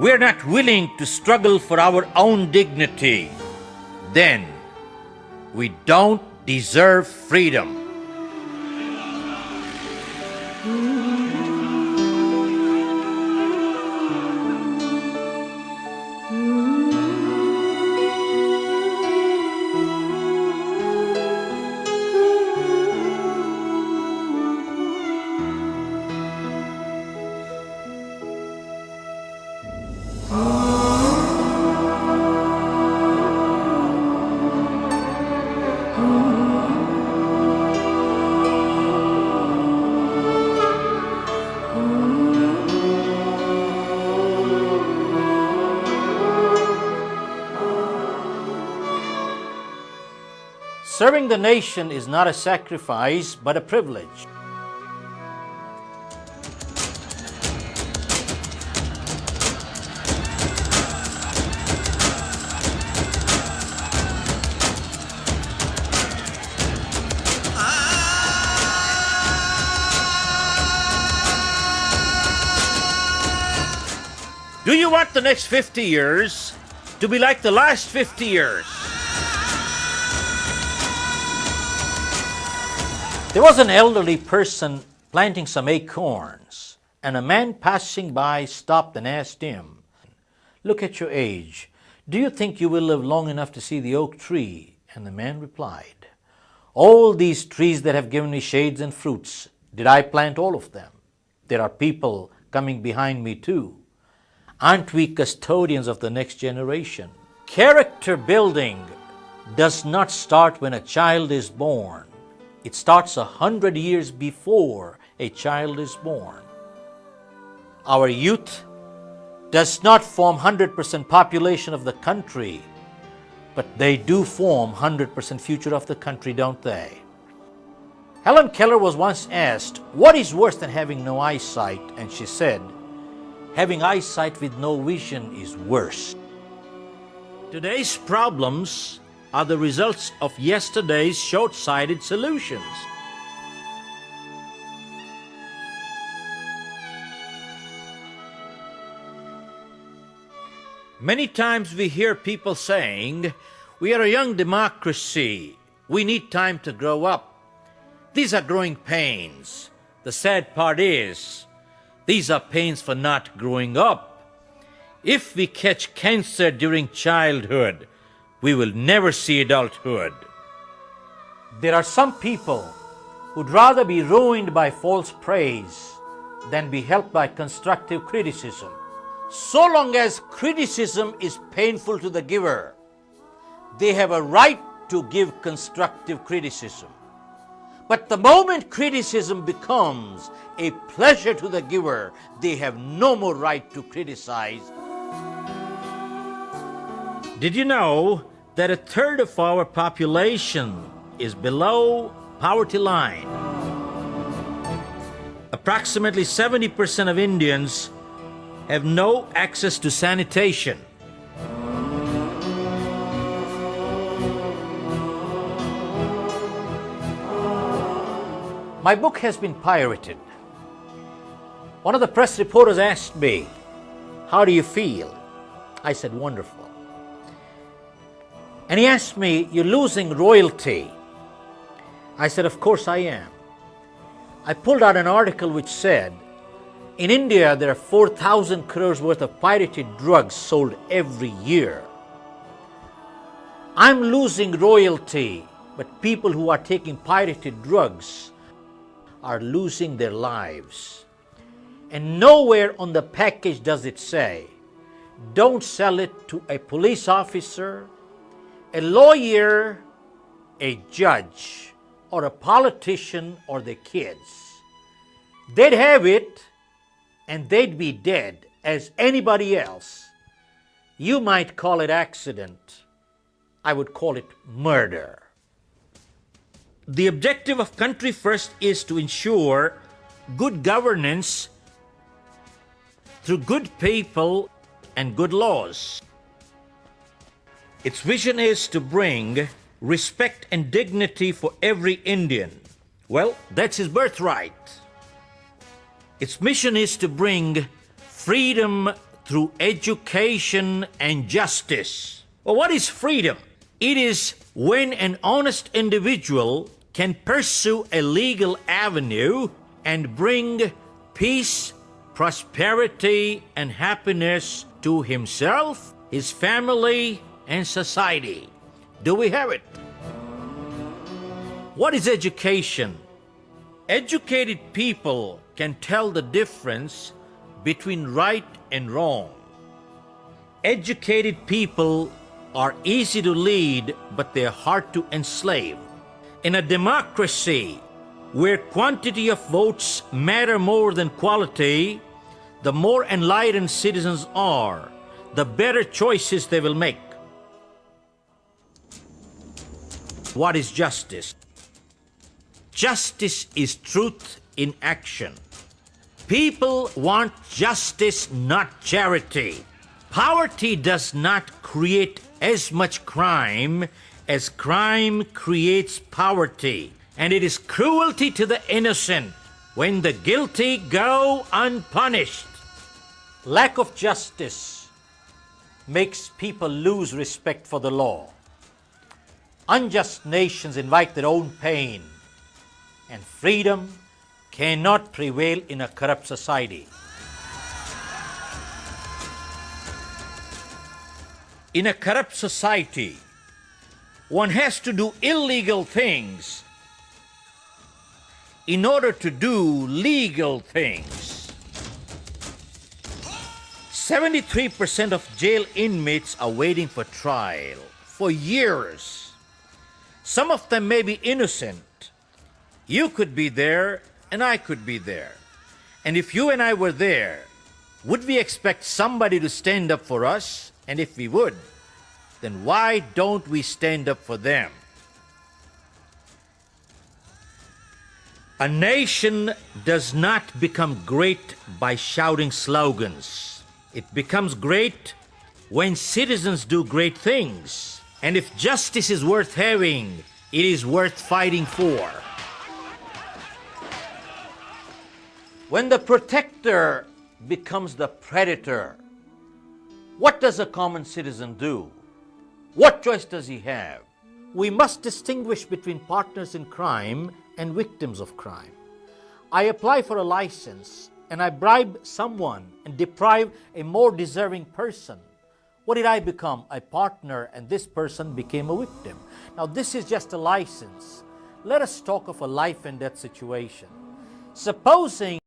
we're not willing to struggle for our own dignity, then we don't deserve freedom. Serving the nation is not a sacrifice, but a privilege. Do you want the next 50 years to be like the last 50 years? There was an elderly person planting some acorns, and a man passing by stopped and asked him, "Look at your age. Do you think you will live long enough to see the oak tree?" And the man replied, "All these trees that have given me shades and fruits, did I plant all of them? There are people coming behind me too. Aren't we custodians of the next generation?" Character building does not start when a child is born. It starts 100 years before a child is born. Our youth does not form 100% population of the country, but they do form 100% future of the country, don't they? Helen Keller was once asked, "What is worse than having no eyesight?" And she said, "Having eyesight with no vision is worse." Today's problems are the results of yesterday's short-sighted solutions. Many times we hear people saying, "We are a young democracy. We need time to grow up." These are growing pains. The sad part is, these are pains for not growing up. If we catch cancer during childhood, we will never see adulthood. There are some people who'd rather be ruined by false praise than be helped by constructive criticism. So long as criticism is painful to the giver, they have a right to give constructive criticism. But the moment criticism becomes a pleasure to the giver, they have no more right to criticize. Did you know that 1/3 of our population is below poverty line? Approximately 70% of Indians have no access to sanitation. My book has been pirated. One of the press reporters asked me, "How do you feel?" I said, "Wonderful." And he asked me, "You're losing royalty." I said, "Of course I am." I pulled out an article which said, in India there are 4,000 crores worth of pirated drugs sold every year. I'm losing royalty, but people who are taking pirated drugs are losing their lives. And nowhere on the package does it say, don't sell it to a police officer, a lawyer, a judge, or a politician, or the kids. They'd have it and they'd be dead as anybody else. You might call it accident. I would call it murder. The objective of Country First is to ensure good governance through good people and good laws. Its vision is to bring respect and dignity for every Indian. Well, that's his birthright. Its mission is to bring freedom through education and justice. Well, what is freedom? It is when an honest individual can pursue a legal avenue and bring peace, prosperity, and happiness to himself, his family, and society. Do we have it? What is education? Educated people can tell the difference between right and wrong. Educated people are easy to lead, but they're hard to enslave. In a democracy where quantity of votes matter more than quality, the more enlightened citizens are, the better choices they will make. What is justice? Justice is truth in action. People want justice, not charity. Poverty does not create as much crime as crime creates poverty. And it is cruelty to the innocent when the guilty go unpunished. Lack of justice makes people lose respect for the law. Unjust nations invite their own pain, and freedom cannot prevail in a corrupt society. In a corrupt society, one has to do illegal things in order to do legal things. 73% of jail inmates are waiting for trial for years. Some of them may be innocent. You could be there, and I could be there. And if you and I were there, would we expect somebody to stand up for us? And if we would, then why don't we stand up for them? A nation does not become great by shouting slogans. It becomes great when citizens do great things. And if justice is worth having, it is worth fighting for. When the protector becomes the predator, what does a common citizen do? What choice does he have? We must distinguish between partners in crime and victims of crime. I apply for a license and I bribe someone and deprive a more deserving person. What did I become? A partner, and this person became a victim. Now, this is just a license. Let us talk of a life and death situation. Supposing